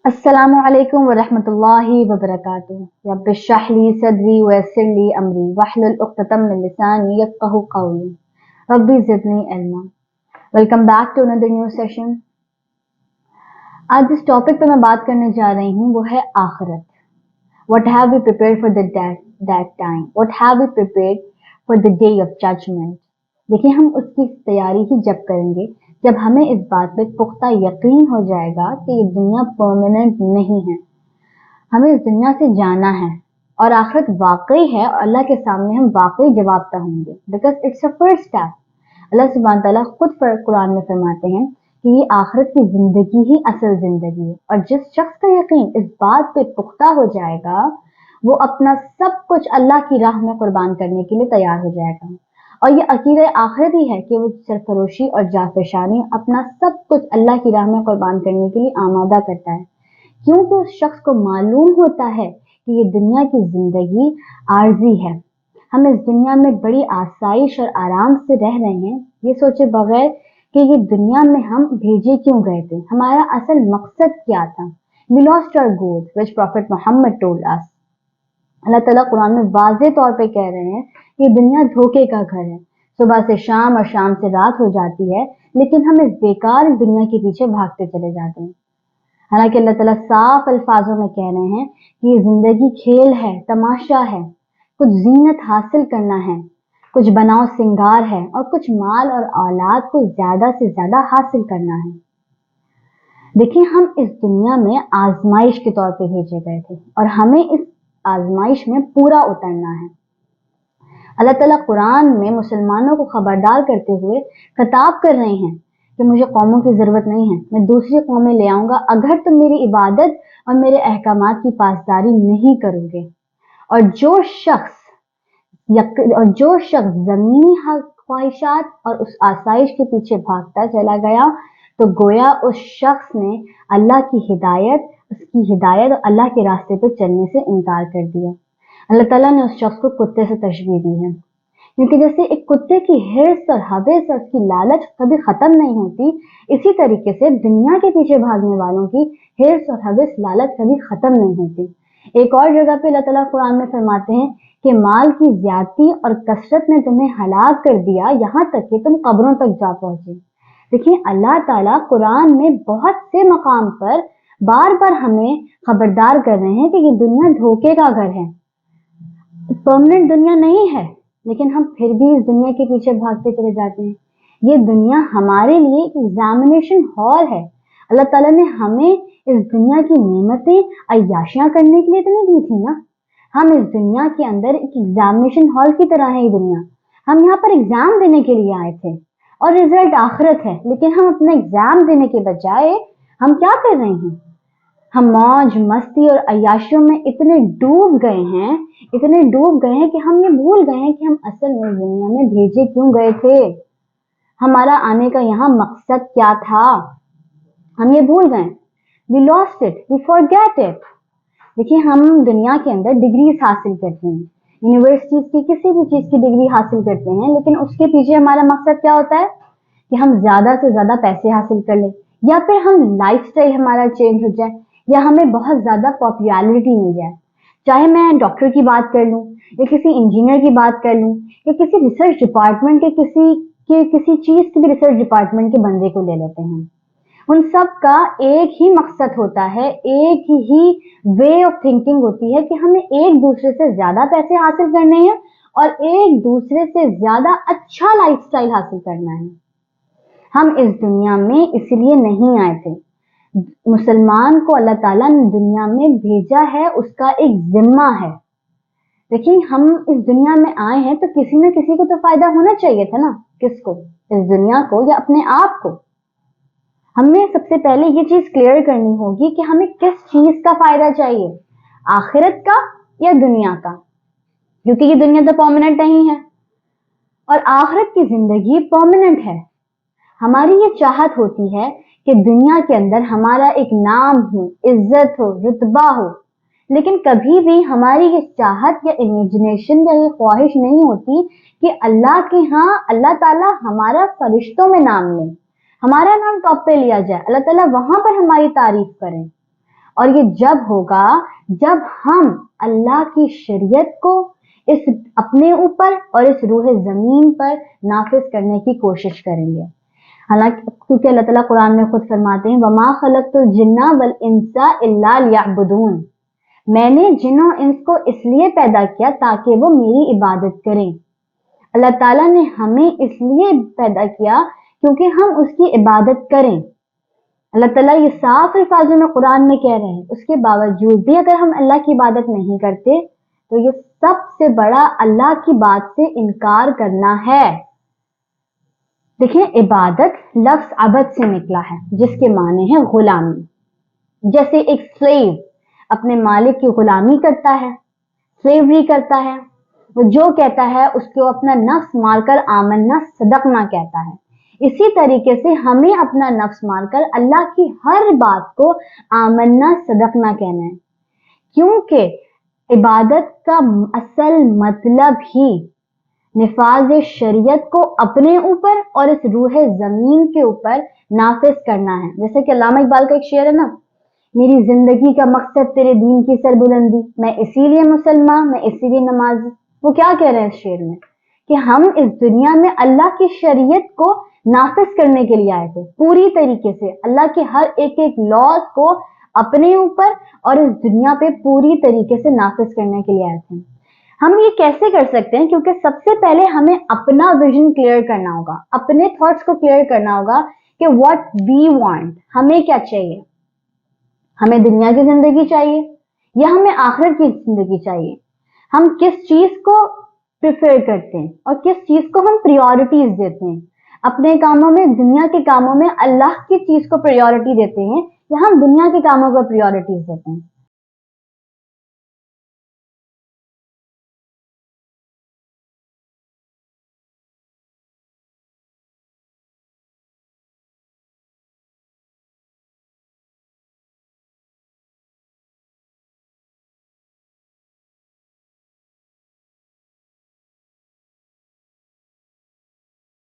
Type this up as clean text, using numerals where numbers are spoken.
अस्सलामु अलैकुम वरहमतुल्लाहि वबरकातुहू। रब्बि इश्रह ली सदरी वयस्सिर ली अमरी वहलुल उक़्दतम मिन लिसानी यफ़क़हू क़ौली। रब्बी ज़िदनी इल्मा। Welcome back to another new session. आज जिस टॉपिक पे मैं बात करने जा रही हूँ वो है आखिरत। What have we prepared for that time? What have we prepared for the day of judgment? देखिए, हम उसकी तैयारी ही जब करेंगे जब हमें इस बात पे पुख्ता यकीन हो जाएगा कि ये दुनिया परमानेंट नहीं है। हमें इस दुनिया से जाना है और आखिरत वाकई है और अल्लाह के सामने हम वाकई जवाबता होंगे। Because it's a first step. Allah सुब्हान तआला खुद कुरान में फरमाते हैं कि ये आखिरत की जिंदगी ही असल जिंदगी है, और जिस शख्स का यकीन इस बात पे पुख्ता हो जाएगा वो अपना सब कुछ अल्लाह की राह में कुर्बान करने के लिए तैयार हो जाएगा। और ये अकीदे आखिरत ही है कि वो सरफरोशी और जाफशानी अपना सब कुछ अल्लाह की राह में कुर्बान करने के लिए आमादा करता है, क्योंकि उस शख्स को मालूम होता है कि ये दुनिया की जिंदगी आर्जी है। हम इस दुनिया में बड़ी आसाइश और आराम से रह रहे हैं, ये सोचे बगैर कि ये दुनिया में हम भेजे क्यों गए थे, हमारा असल मकसद क्या था। We lost our goals, which Prophet Muhammad told us. अल्लाह ताला कुरान में वाज़े तौर पे कह रहे हैं कि दुनिया धोखे का घर है। सुबह से शाम और शाम से रात हो जाती है, लेकिन हम इस बेकार दुनिया के पीछे भागते चले जाते हैं। हालांकि अल्लाह ताला साफ अल्फाजों में कह रहे हैं कि ये जिंदगी खेल है, तमाशा है, कुछ जीनत हासिल करना है, कुछ बनाव सिंगार है और कुछ माल और औलाद को ज्यादा से ज्यादा हासिल करना है। देखिए, हम इस दुनिया में आजमाइश के तौर पे भेजे गए थे और हमें इस आजमाइश में पूरा उतरना है। अल्लाह ताला कुरान में मुसलमानों को खबरदार करते हुए खिताब कर रहे हैं कि मुझे कौमों की जरूरत नहीं है, मैं दूसरी कौमें ले आऊंगा अगर तुम मेरी इबादत और मेरे अहकामात की पासदारी नहीं करोगे। और जो शख्स जमीनी ख्वाहिशात और उस आसाइश के पीछे भागता चला गया तो गोया उस शख्स ने अल्लाह की हिदायत, उसकी हिदायत और अल्लाह के रास्ते पर चलने से इनकार कर दिया। अल्लाह ताला ने उस शख्स को कुत्ते से तशबीह दी है, क्योंकि जैसे एक कुत्ते की हिर्स और हवस और उसकी लालच कभी खत्म नहीं होती, इसी तरीके से दुनिया के पीछे भागने वालों की हिर्स और हवस लालच कभी खत्म नहीं होती। एक और जगह पे अल्लाह ताला कुरान में फरमाते हैं कि माल की ज्यादती और कसरत ने तुम्हें हलाक कर दिया, यहाँ तक कि तुम कब्रों तक जा पहुंचे। देखिए, अल्लाह ताला कुरान में बहुत से मकाम पर बार बार हमें खबरदार कर रहे हैं कि ये दुनिया धोखे का घर है, परमानेंट दुनिया नहीं है, लेकिन हम फिर भी इस दुनिया के पीछे भागते चले जाते हैं। ये दुनिया हमारे लिए एक एग्जामिनेशन हॉल है। अल्लाह ताला ने हमें इस दुनिया की नेमतें अय्याशियां करने के लिए तो नहीं दी थी ना। हम इस दुनिया के अंदर एक एग्जामिनेशन हॉल की तरह है। ये दुनिया, हम यहाँ पर एग्जाम देने के लिए आए थे और रिजल्ट आखिरत है, लेकिन हम अपना एग्जाम देने के बजाय हम क्या कर रहे हैं, हम मौज मस्ती और अय्याशियों में इतने डूब गए हैं कि हम ये भूल गए हैं कि हम असल में दुनिया में भेजे क्यों गए थे, हमारा आने का यहाँ मकसद क्या था, हम ये भूल गए। We lost it, we forget it। देखिए, हम दुनिया के अंदर डिग्रीज हासिल करते हैं, यूनिवर्सिटीज की किसी भी चीज की डिग्री हासिल करते हैं, लेकिन उसके पीछे हमारा मकसद क्या होता है कि हम ज्यादा से ज्यादा पैसे हासिल कर लें, या फिर हम लाइफस्टाइल हमारा चेंज हो जाए, या हमें बहुत ज्यादा पॉपुलैरिटी मिल जाए। चाहे मैं डॉक्टर की बात कर लूं या किसी इंजीनियर की बात कर लूं या किसी रिसर्च डिपार्टमेंट के किसी चीज के भी रिसर्च डिपार्टमेंट के बंदे को ले लेते हैं। उन सब का एक ही मकसद होता है, एक ही वे ऑफ थिंकिंग होती है कि हमें एक दूसरे से ज्यादा पैसे हासिल करने हैं और एक दूसरे से ज्यादा अच्छा लाइफस्टाइल हासिल करना है। हम इस दुनिया में इसलिए नहीं आए थे। मुसलमान को अल्लाह ताला ने दुनिया में भेजा है, उसका एक जिम्मा है। देखिए, हम इस दुनिया में आए हैं तो किसी न किसी को तो फायदा होना चाहिए था ना। किसको? इस दुनिया को या अपने आप को? हमें सबसे पहले ये चीज क्लियर करनी होगी कि हमें किस चीज का फायदा चाहिए, आखिरत का या दुनिया का, क्योंकि ये दुनिया तो परमानेंट नहीं है और आखिरत की जिंदगी परमानेंट है। हमारी ये चाहत होती है कि दुनिया के अंदर हमारा एक नाम हो, इज्जत हो, रुतबा हो, लेकिन कभी भी हमारी ये चाहत या इमेजिनेशन या ये ख्वाहिश नहीं होती कि अल्लाह के यहाँ अल्लाह ताला हमारा फरिश्तों में नाम ले, हमारा नाम टॉप पे लिया जाए, अल्लाह ताला वहां पर हमारी तारीफ करें। اور یہ جب ہوگا جب ہم اللہ کی شریعت کو اس اپنے اوپر اور اس روح زمین پر نافذ کرنے کی کوشش کریں گے. حالانکہ کیونکہ اللہ تعالیٰ قرآن میں خود فرماتے ہیں وَمَا خَلَقْتُ الْجِنَّ وَالْإِنسَ إِلَّا لِيَعْبُدُونَ، میں نے جن و انس کو اس لیے پیدا کیا تاکہ وہ میری عبادت کریں. اللہ تعالیٰ نے ہمیں اس لیے پیدا کیا کیونکہ ہم اس کی عبادت کریں. اللہ تعالیٰ یہ صاف الفاظوں میں قرآن میں کہہ رہے ہیں. اس کے باوجود بھی اگر ہم اللہ کی عبادت نہیں کرتے تو یہ سب سے بڑا اللہ کی بات سے انکار کرنا ہے. دیکھیں عبادت لفظ عبد سے نکلا ہے جس کے معنی ہے غلامی. جیسے ایک سلیو اپنے مالک کی غلامی کرتا ہے، سلیوری کرتا ہے، وہ جو کہتا ہے اس کو اپنا نفس مار کر آمنا صدقنا کہتا ہے. اسی طریقے سے ہمیں اپنا نفس مار کر اللہ کی ہر بات کو آمنا صدقنا کہنا ہے، کیونکہ عبادت کا اصل مطلب ہی نفاذ شریعت کو اپنے اوپر اور اس روح زمین کے اوپر نافذ کرنا ہے. جیسے کہ علامہ اقبال کا ایک شعر ہے نا، میری زندگی کا مقصد تیرے دین کی سربلندی، میں اسی لیے مسلمان، میں اسی لیے نمازی. وہ کیا کہہ رہے ہیں اس شعر میں کہ ہم اس دنیا میں اللہ کی شریعت کو نافذ کرنے کے لیے آئے تھے، پوری طریقے سے اللہ کے ہر ایک لاز کو اپنے اوپر اور اس دنیا پہ پوری طریقے سے نافذ کرنے کے لیے آئے تھے. ہم یہ کیسے کر سکتے ہیں؟ کیونکہ سب سے پہلے ہمیں اپنا ویژن کلیئر کرنا ہوگا، اپنے تھاٹس کو کلیئر کرنا ہوگا کہ واٹ وی وانٹ، ہمیں کیا چاہیے. ہمیں دنیا کی زندگی چاہیے یا ہمیں آخرت کی زندگی چاہیے؟ ہم کس چیز کو پریفر کرتے ہیں اور کس چیز کو ہم پریورٹیز دیتے ہیں؟ اپنے کاموں میں، دنیا کے کاموں میں اللہ کی چیز کو پریورٹی دیتے ہیں یا ہم دنیا کے کاموں کو پریورٹیز دیتے ہیں؟